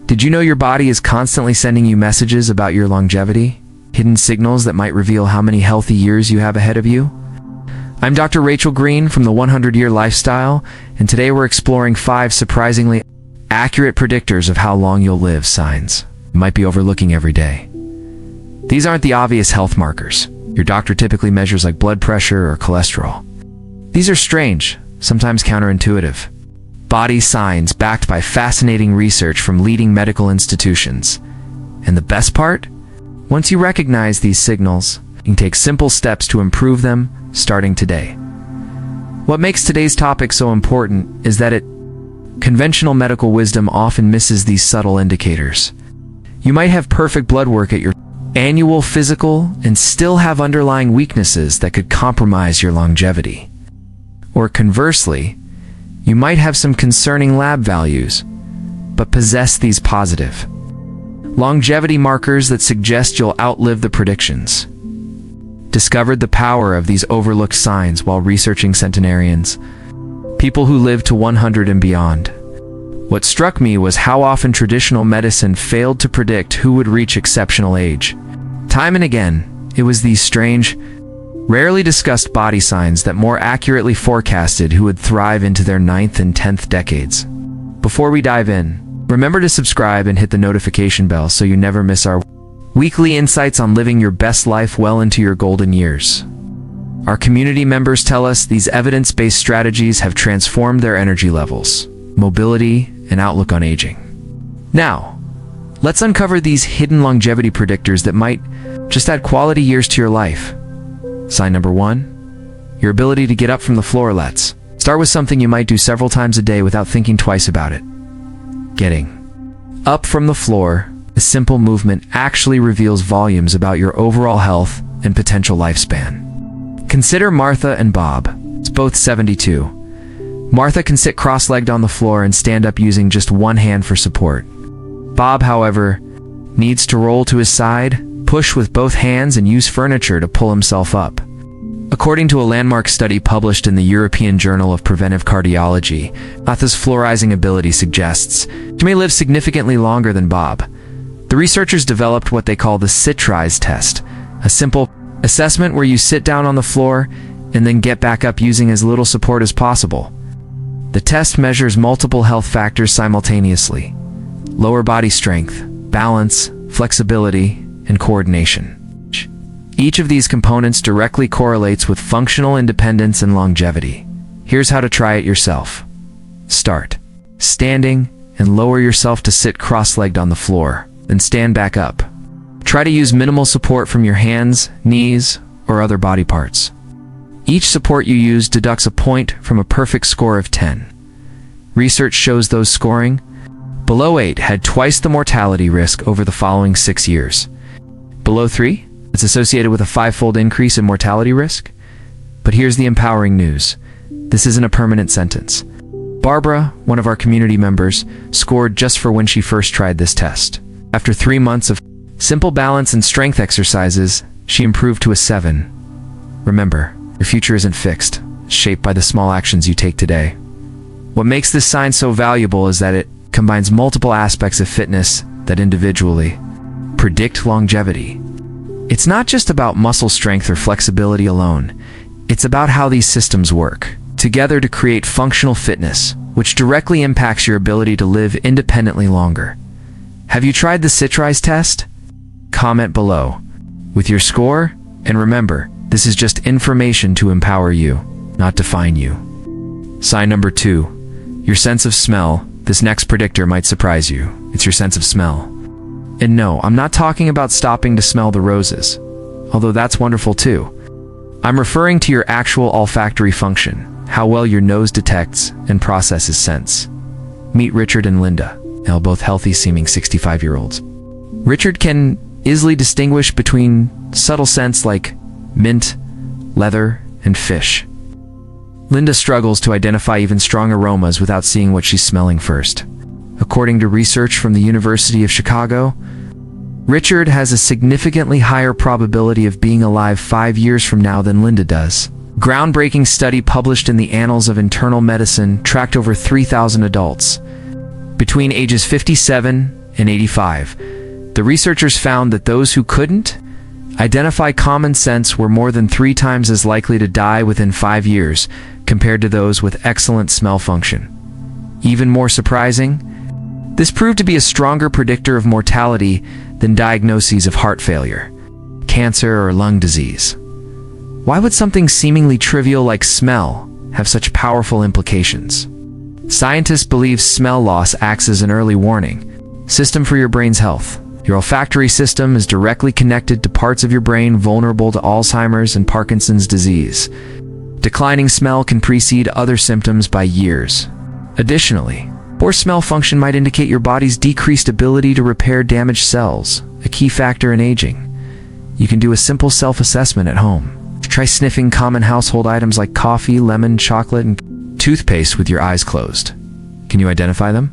Did you know your body is constantly sending you messages about your longevity? Hidden signals that might reveal how many healthy years you have ahead of you? I'm Dr. Rachel Green from the 100-Year Lifestyle, and today we're exploring 5 surprisingly accurate predictors of how long you'll live signs you might be overlooking every day. These aren't the obvious health markers your doctor typically measures, like blood pressure or cholesterol. These are strange, sometimes counterintuitive body signs backed by fascinating research from leading medical institutions. And the best part? Once you recognize these signals, you can take simple steps to improve them, starting today. What makes today's topic so important is that conventional medical wisdom often misses these subtle indicators. You might have perfect blood work at your annual physical and still have underlying weaknesses that could compromise your longevity. Or conversely, you might have some concerning lab values, but possess these positive longevity markers that suggest you'll outlive the predictions. Discovered the power of these overlooked signs while researching centenarians, people who live to 100 and beyond. What struck me was how often traditional medicine failed to predict who would reach exceptional age. Time and again, it was these strange, rarely discussed body signs that more accurately forecasted who would thrive into their 9th and 10th decades. Before we dive in, remember to subscribe and hit the notification bell so you never miss our weekly insights on living your best life well into your golden years. Our community members tell us these evidence-based strategies have transformed their energy levels, mobility, and outlook on aging. Now, let's uncover these hidden longevity predictors that might just add quality years to your life. Sign number 1, your ability to get up from the floor. Let's start with something you might do several times a day without thinking twice about it. Getting up from the floor. A simple movement actually reveals volumes about your overall health and potential lifespan. Consider Martha and Bob. It's both 72. Martha can sit cross-legged on the floor and stand up using just one hand for support. Bob, however, needs to roll to his side, push with both hands, and use furniture to pull himself up. According to a landmark study published in the European Journal of Preventive Cardiology, Martha's floor-rising ability suggests she may live significantly longer than Bob. The researchers developed what they call the sit-rise test, a simple assessment where you sit down on the floor and then get back up using as little support as possible. The test measures multiple health factors simultaneously: lower body strength, balance, flexibility, and coordination. Each of these components directly correlates with functional independence and longevity. Here's how to try it yourself. Start standing and lower yourself to sit cross-legged on the floor. Then stand back up. Try to use minimal support from your hands, knees, or other body parts. Each support you use deducts a point from a perfect score of 10. Research shows those scoring below 8 had twice the mortality risk over the following 6 years. Below 3, it's associated with a 5-fold increase in mortality risk. But here's the empowering news. This isn't a permanent sentence. Barbara, one of our community members, scored just for when she first tried this test. After 3 months of simple balance and strength exercises, she improved to a 7. Remember, your future isn't fixed, it's shaped by the small actions you take today. What makes this sign so valuable is that it combines multiple aspects of fitness that individually predict longevity. It's not just about muscle strength or flexibility alone. It's about how these systems work together to create functional fitness, which directly impacts your ability to live independently longer. Have you tried the sit-rise test? Comment below with your score, and remember, this is just information to empower you, not define you. Sign number 2, your sense of smell. This next predictor might surprise you. It's your sense of smell. And no, I'm not talking about stopping to smell the roses, although that's wonderful too. I'm referring to your actual olfactory function, how well your nose detects and processes scents. Meet Richard and Linda. Now both healthy seeming 65-year-olds. Richard can easily distinguish between subtle scents like mint, leather, and fish. Linda struggles to identify even strong aromas without seeing what she's smelling first. According to research from the University of Chicago, Richard has a significantly higher probability of being alive 5 years from now than Linda does. Groundbreaking study published in the Annals of Internal Medicine tracked over 3,000 adults between ages 57 and 85. The researchers found that those who couldn't identify common sense were more than 3 times as likely to die within 5 years compared to those with excellent smell function. Even more surprising, this proved to be a stronger predictor of mortality than diagnoses of heart failure, cancer, or lung disease. Why would something seemingly trivial like smell have such powerful implications? Scientists believe smell loss acts as an early warning system for your brain's health. Your olfactory system is directly connected to parts of your brain vulnerable to Alzheimer's and Parkinson's disease. Declining smell can precede other symptoms by years. Additionally, poor smell function might indicate your body's decreased ability to repair damaged cells, a key factor in aging. You can do a simple self-assessment at home. Try sniffing common household items like coffee, lemon, chocolate, and toothpaste with your eyes closed. Can you identify them?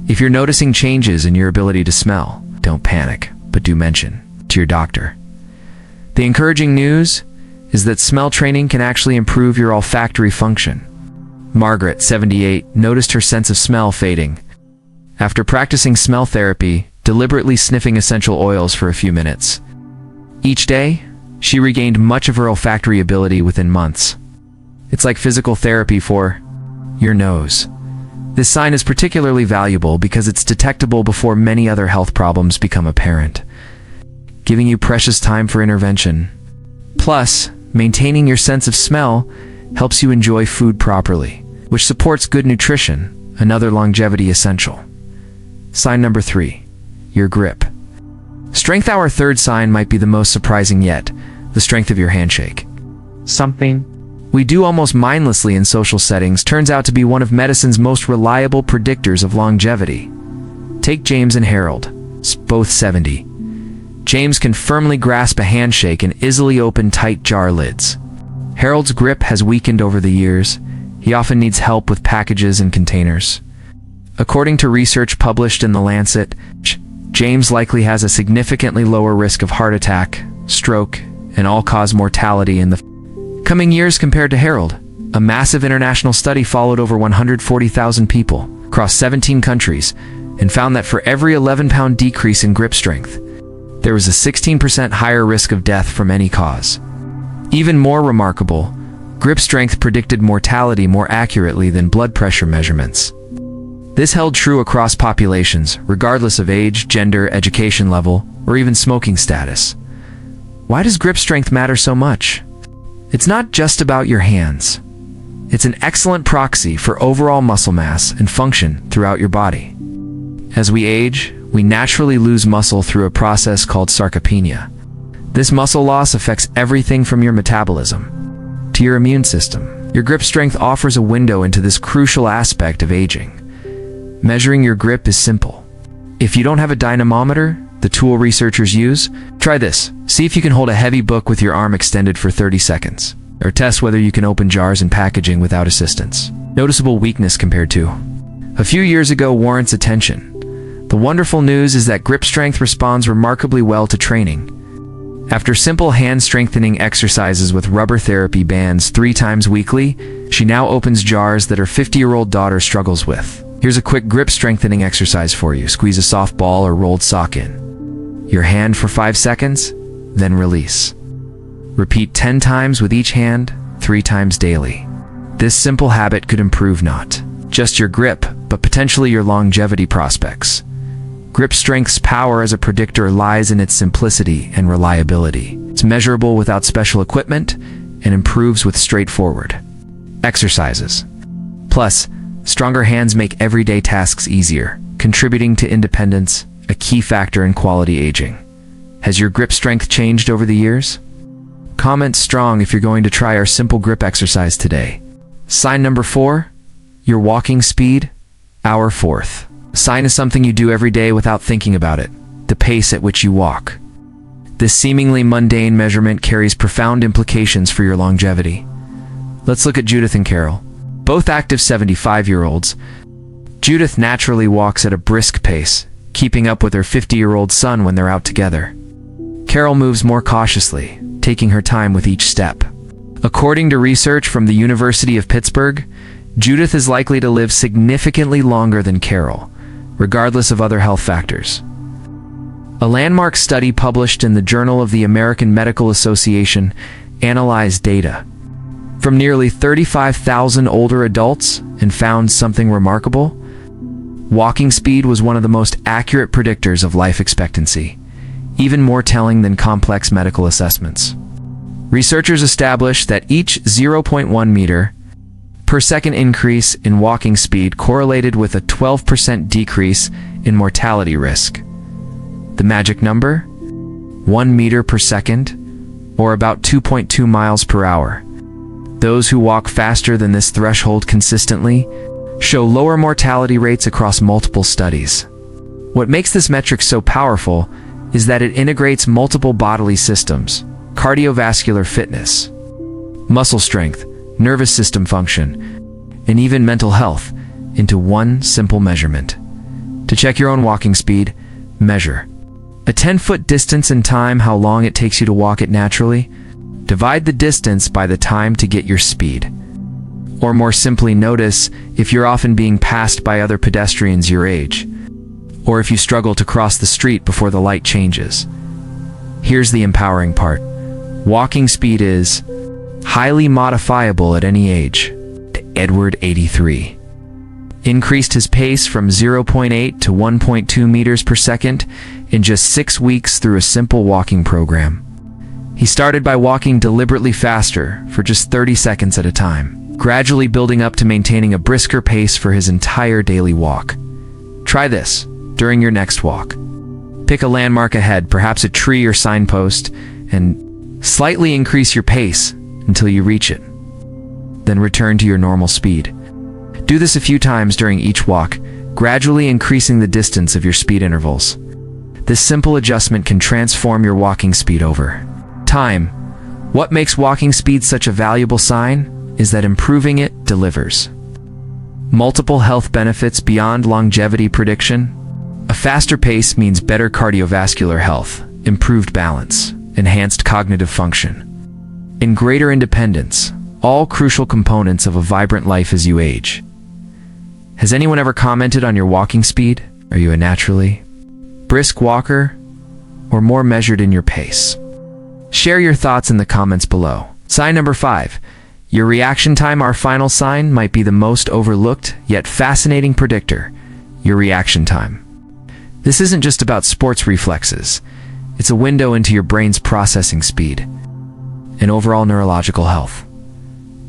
If you're noticing changes in your ability to smell, don't panic, but do mention to your doctor. The encouraging news is that smell training can actually improve your olfactory function. Margaret, 78, noticed her sense of smell fading. After practicing smell therapy, deliberately sniffing essential oils for a few minutes. Each day, she regained much of her olfactory ability within months. It's like physical therapy for your nose. This sign is particularly valuable because it's detectable before many other health problems become apparent, giving you precious time for intervention. Plus, maintaining your sense of smell helps you enjoy food properly, which supports good nutrition, another longevity essential. Sign number 3, your grip. Strength. Our third sign might be the most surprising yet, the strength of your handshake. Something we do almost mindlessly in social settings turns out to be one of medicine's most reliable predictors of longevity. Take James and Harold, both 70. James can firmly grasp a handshake and easily open tight jar lids. Harold's grip has weakened over the years. He often needs help with packages and containers. According to research published in The Lancet, James likely has a significantly lower risk of heart attack, stroke, and all-cause mortality in the coming years compared to Harold. A massive international study followed over 140,000 people across 17 countries and found that for every 11-pound decrease in grip strength, there was a 16% higher risk of death from any cause. Even more remarkable, grip strength predicted mortality more accurately than blood pressure measurements. This held true across populations, regardless of age, gender, education level, or even smoking status. Why does grip strength matter so much? It's not just about your hands. It's an excellent proxy for overall muscle mass and function throughout your body. As we age, we naturally lose muscle through a process called sarcopenia. This muscle loss affects everything from your metabolism to your immune system. Your grip strength offers a window into this crucial aspect of aging. Measuring your grip is simple. If you don't have a dynamometer, the tool researchers use, try this. See if you can hold a heavy book with your arm extended for 30 seconds. Or test whether you can open jars and packaging without assistance. Noticeable weakness compared to a few years ago warrants attention. The wonderful news is that grip strength responds remarkably well to training. After simple hand-strengthening exercises with rubber therapy bands 3 times weekly, she now opens jars that her 50-year-old daughter struggles with. Here's a quick grip strengthening exercise for you. Squeeze a soft ball or rolled sock in your hand for 5 seconds, then release. Repeat 10 times with each hand, 3 times daily. This simple habit could improve not just your grip, but potentially your longevity prospects. Grip strength's power as a predictor lies in its simplicity and reliability. It's measurable without special equipment and improves with straightforward exercises. Plus, stronger hands make everyday tasks easier, contributing to independence, a key factor in quality aging. Has your grip strength changed over the years? Comment strong if you're going to try our simple grip exercise today. Sign number 4, your walking speed. Our fourth sign is something you do every day without thinking about it, the pace at which you walk. This seemingly mundane measurement carries profound implications for your longevity. Let's look at Judith and Carol, both active 75-year-olds. Judith naturally walks at a brisk pace, keeping up with her 50-year-old son when they're out together. Carol moves more cautiously, taking her time with each step. According to research from the University of Pittsburgh, Judith is likely to live significantly longer than Carol, regardless of other health factors. A landmark study published in the Journal of the American Medical Association analyzed data from nearly 35,000 older adults and found something remarkable. Walking speed was one of the most accurate predictors of life expectancy, even more telling than complex medical assessments. Researchers established that each 0.1 meter per second increase in walking speed correlated with a 12% decrease in mortality risk. The magic number? 1 meter per second, or about 2.2 miles per hour. Those who walk faster than this threshold consistently show lower mortality rates across multiple studies. What makes this metric so powerful is that it integrates multiple bodily systems: cardiovascular fitness, muscle strength, nervous system function, and even mental health into one simple measurement. To check your own walking speed, measure a 10-foot distance in time how long it takes you to walk it naturally. Divide the distance by the time to get your speed. Or more simply, notice if you're often being passed by other pedestrians your age, or if you struggle to cross the street before the light changes. Here's the empowering part. Walking speed is highly modifiable at any age. Edward, 83, increased his pace from 0.8 to 1.2 meters per second in just 6 weeks through a simple walking program. He started by walking deliberately faster for just 30 seconds at a time, gradually building up to maintaining a brisker pace for his entire daily walk. Try this during your next walk. Pick a landmark ahead, perhaps a tree or signpost, and slightly increase your pace until you reach it. Then return to your normal speed. Do this a few times during each walk, gradually increasing the distance of your speed intervals. This simple adjustment can transform your walking speed over time. What makes walking speed such a valuable sign is that improving it delivers multiple health benefits beyond longevity prediction. A faster pace means better cardiovascular health, improved balance, enhanced cognitive function, and greater independence, all crucial components of a vibrant life as you age. Has anyone ever commented on your walking speed? Are you a naturally brisk walker or more measured in your pace? Share your thoughts in the comments below. Sign number 5. Your reaction time. Our final sign might be the most overlooked yet fascinating predictor: your reaction time. This isn't just about sports reflexes. It's a window into your brain's processing speed and overall neurological health.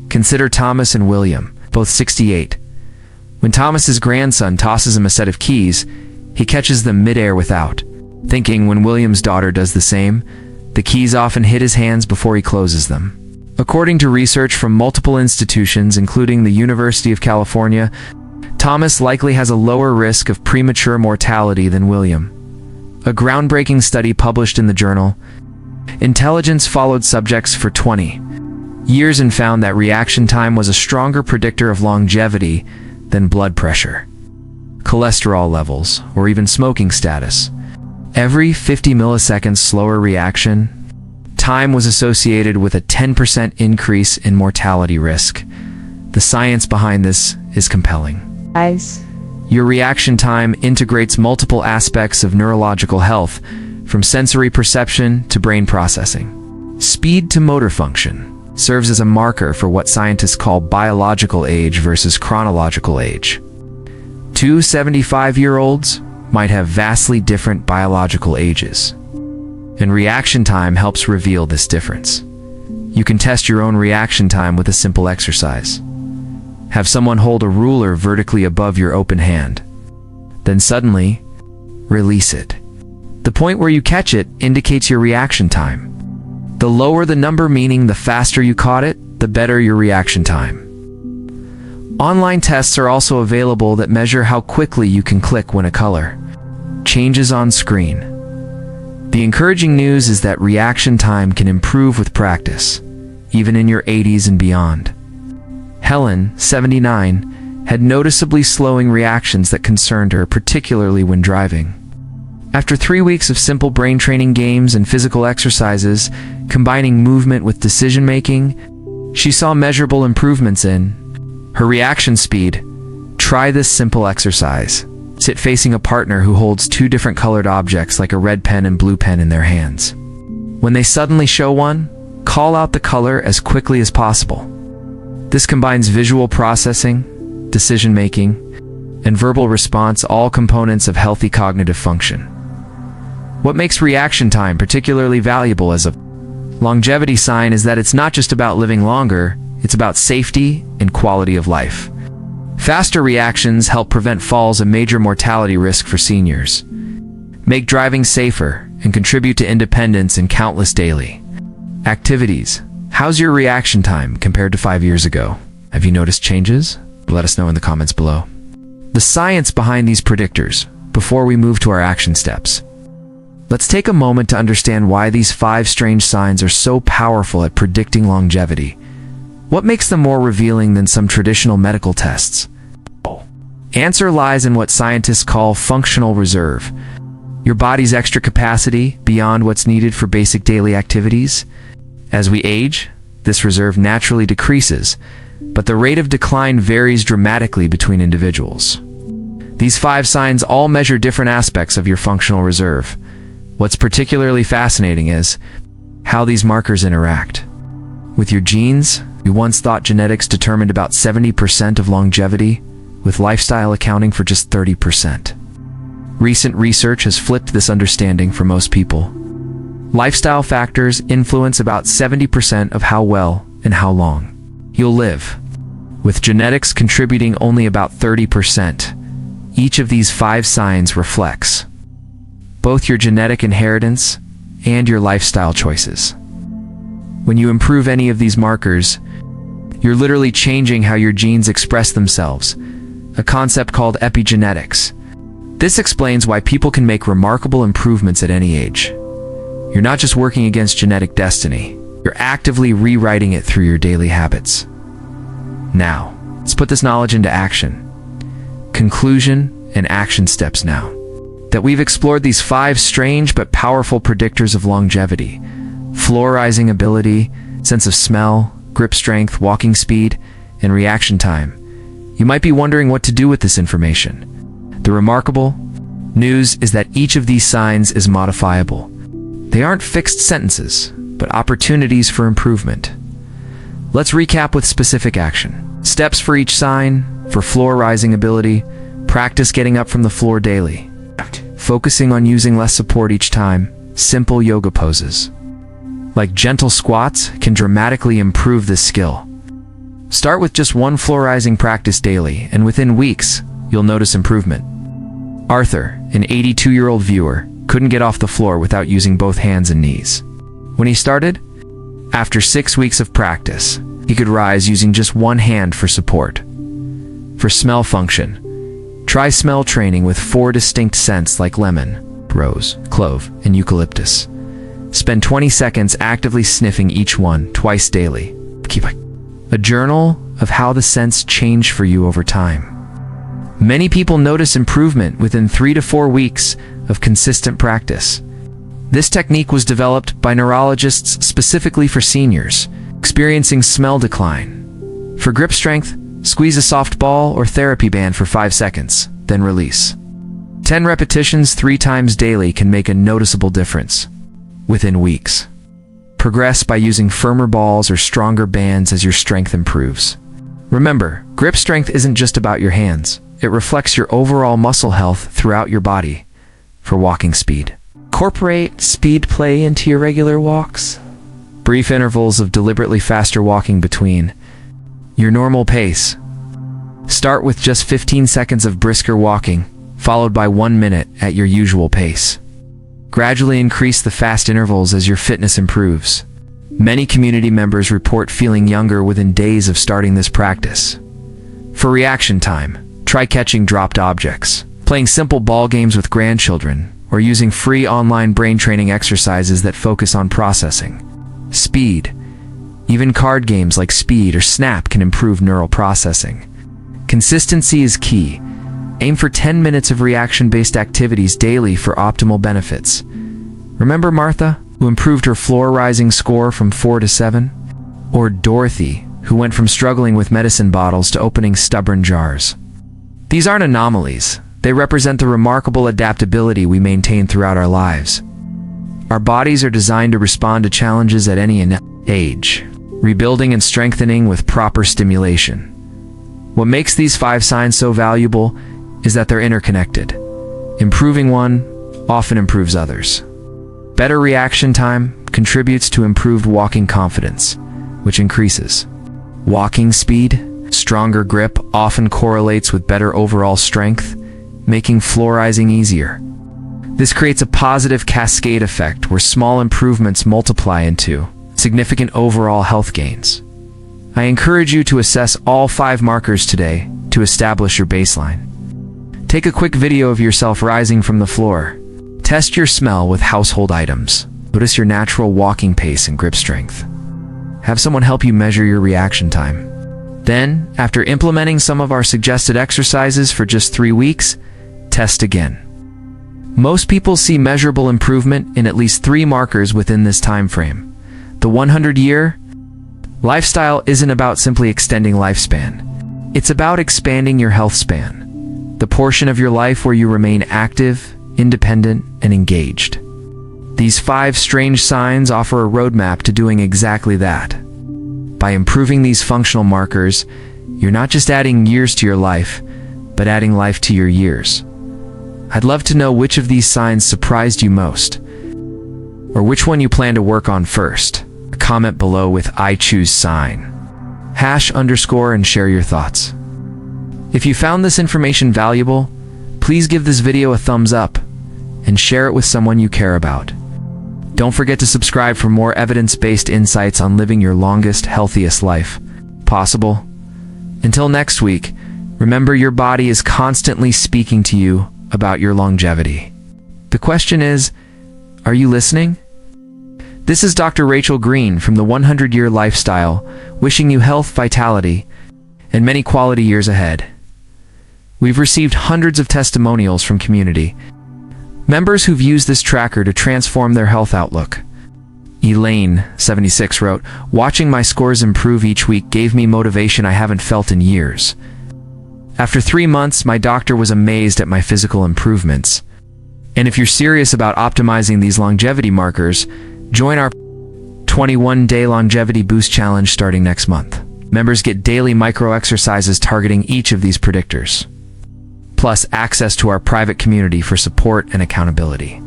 Consider Thomas and William, both 68. When Thomas's grandson tosses him a set of keys, he catches them midair without thinking. When William's daughter does the same, the keys often hit his hands before he closes them. According to research from multiple institutions, including the University of California, Thomas likely has a lower risk of premature mortality than William. A groundbreaking study published in the journal Intelligence followed subjects for 20 years and found that reaction time was a stronger predictor of longevity than blood pressure, cholesterol levels, or even smoking status. Every 50 milliseconds slower reaction time was associated with a 10% increase in mortality risk. The science behind this is compelling. Your reaction time integrates multiple aspects of neurological health, from sensory perception to brain processing. Speed to motor function serves as a marker for what scientists call biological age versus chronological age. Two 75-year-olds might have vastly different biological ages, and reaction time helps reveal this difference. You can test your own reaction time with a simple exercise. Have someone hold a ruler vertically above your open hand. Then suddenly, release it. The point where you catch it indicates your reaction time. The lower the number, meaning the faster you caught it, the better your reaction time. Online tests are also available that measure how quickly you can click when a color changes on screen. The encouraging news is that reaction time can improve with practice, even in your 80s and beyond. Helen, 79, had noticeably slowing reactions that concerned her, particularly when driving. After 3 weeks of simple brain training games and physical exercises, combining movement with decision-making, she saw measurable improvements in her reaction speed. Try this simple exercise. Sit facing a partner who holds two different colored objects like a red pen and blue pen in their hands. When they suddenly show one, call out the color as quickly as possible. This combines visual processing, decision-making, and verbal response, all components of healthy cognitive function. What makes reaction time particularly valuable as a longevity sign is that it's not just about living longer, it's about safety and quality of life. Faster reactions help prevent falls, a major mortality risk for seniors, make driving safer, and contribute to independence in countless daily activities. How's your reaction time compared to 5 years ago? Have you noticed changes? Let us know in the comments below. The science behind these predictors, before we move to our action steps. Let's take a moment to understand why these 5 strange signs are so powerful at predicting longevity. What makes them more revealing than some traditional medical tests? Answer lies in what scientists call functional reserve. Your body's extra capacity beyond what's needed for basic daily activities. As we age, this reserve naturally decreases, but the rate of decline varies dramatically between individuals. These 5 signs all measure different aspects of your functional reserve. What's particularly fascinating is how these markers interact. With your genes, we once thought genetics determined about 70% of longevity, with lifestyle accounting for just 30%. Recent research has flipped this understanding for most people. Lifestyle factors influence about 70% of how well and how long you'll live, with genetics contributing only about 30%. Each of these 5 signs reflects both your genetic inheritance and your lifestyle choices. When you improve any of these markers, you're literally changing how your genes express themselves, a concept called epigenetics. This explains why people can make remarkable improvements at any age. You're not just working against genetic destiny, you're actively rewriting it through your daily habits. Now, let's put this knowledge into action. Conclusion and action steps now. That we've explored these 5 strange but powerful predictors of longevity: floor rising ability, sense of smell, grip strength, walking speed, and reaction time. You might be wondering what to do with this information. The remarkable news is that each of these signs is modifiable. They aren't fixed sentences, but opportunities for improvement. Let's recap with specific action. Steps for each sign. For floor rising ability, practice getting up from the floor daily. Focusing on using less support each time. Simple yoga poses, like gentle squats, can dramatically improve this skill. Start with just one floor rising practice daily, and within weeks, you'll notice improvement. Arthur, an 82-year-old viewer, couldn't get off the floor without using both hands and knees. When he started, after 6 weeks of practice, he could rise using just one hand for support. For smell function, try smell training with 4 distinct scents like lemon, rose, clove, and eucalyptus. Spend 20 seconds actively sniffing each one twice daily. Keep a journal of how the scents change for you over time. Many people notice improvement within 3 to 4 weeks of consistent practice. This technique was developed by neurologists specifically for seniors experiencing smell decline. For grip strength, squeeze a soft ball or therapy band for 5 seconds, then release. 10 repetitions 3 times daily can make a noticeable difference within weeks. Progress by using firmer balls or stronger bands as your strength improves. Remember, grip strength isn't just about your hands. It reflects your overall muscle health throughout your body. For walking speed, incorporate speed play into your regular walks. Brief intervals of deliberately faster walking between your normal pace. Start with just 15 seconds of brisker walking, followed by 1 minute at your usual pace. Gradually increase the fast intervals as your fitness improves. Many community members report feeling younger within days of starting this practice. For reaction time, try catching dropped objects, playing simple ball games with grandchildren, or using free online brain training exercises that focus on processing speed. Even card games like Speed or Snap can improve neural processing. Consistency is key. Aim for 10 minutes of reaction-based activities daily for optimal benefits. Remember Martha, who improved her floor rising score from 4 to 7? Or Dorothy, who went from struggling with medicine bottles to opening stubborn jars? These aren't anomalies. They represent the remarkable adaptability we maintain throughout our lives. Our bodies are designed to respond to challenges at any age, rebuilding and strengthening with proper stimulation. What makes these 5 signs so valuable is that they're interconnected. Improving one often improves others. Better reaction time contributes to improved walking confidence, which increases walking speed. Stronger grip often correlates with better overall strength, making floor-rising easier. This creates a positive cascade effect where small improvements multiply into significant overall health gains. I encourage you to assess all 5 markers today to establish your baseline. Take a quick video of yourself rising from the floor. Test your smell with household items. Notice your natural walking pace and grip strength. Have someone help you measure your reaction time. Then, after implementing some of our suggested exercises for just 3 weeks, test again. Most people see measurable improvement in at least 3 markers within this time frame. The 100-year lifestyle isn't about simply extending lifespan. It's about expanding your health span, the portion of your life where you remain active, independent, and engaged. These 5 strange signs offer a roadmap to doing exactly that. By improving these functional markers, you're not just adding years to your life, but adding life to your years. I'd love to know which of these signs surprised you most, or which one you plan to work on first. Comment below with "I choose sign." #_ and share your thoughts. If you found this information valuable, please give this video a thumbs up and share it with someone you care about. Don't forget to subscribe for more evidence-based insights on living your longest, healthiest life possible. Until next week, remember your body is constantly speaking to you about your longevity. The question is, are you listening? This is Dr. Rachel Green from the 100-Year Lifestyle, wishing you health, vitality, and many quality years ahead. We've received hundreds of testimonials from community members who've used this tracker to transform their health outlook. Elaine, 76, wrote, "Watching my scores improve each week gave me motivation I haven't felt in years. After 3 months, my doctor was amazed at my physical improvements." And if you're serious about optimizing these longevity markers, join our 21-day Longevity Boost Challenge starting next month. Members get daily micro-exercises targeting each of these predictors, plus access to our private community for support and accountability.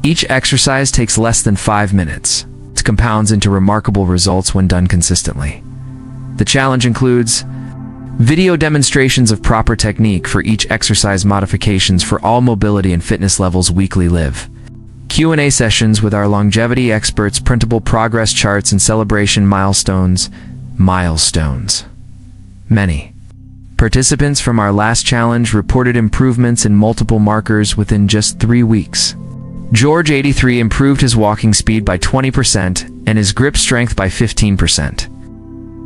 Each exercise takes less than 5 minutes. It compounds into remarkable results when done consistently. The challenge includes video demonstrations of proper technique for each exercise, modifications for all mobility and fitness levels, weekly live Q&A sessions with our longevity experts, printable progress charts, and celebration milestones. Many participants from our last challenge reported improvements in multiple markers within just 3 weeks. George, 83, improved his walking speed by 20% and his grip strength by 15%.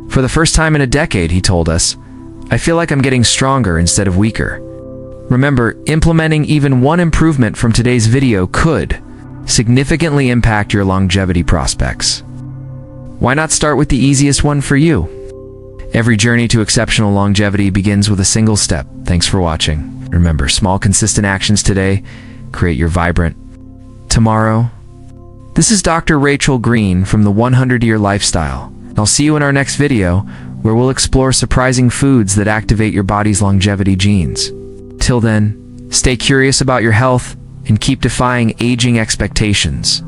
For the first time in a decade, he told us, "I feel like I'm getting stronger instead of weaker." Remember, implementing even one improvement from today's video could significantly impact your longevity prospects. Why not start with the easiest one for you? Every journey to exceptional longevity begins with a single step. Thanks for watching. Remember, small, consistent actions today create your vibrant tomorrow. This is Dr. Rachel Green from the 100-Year Lifestyle. I'll see you in our next video, where we'll explore surprising foods that activate your body's longevity genes. Till then, stay curious about your health and keep defying aging expectations.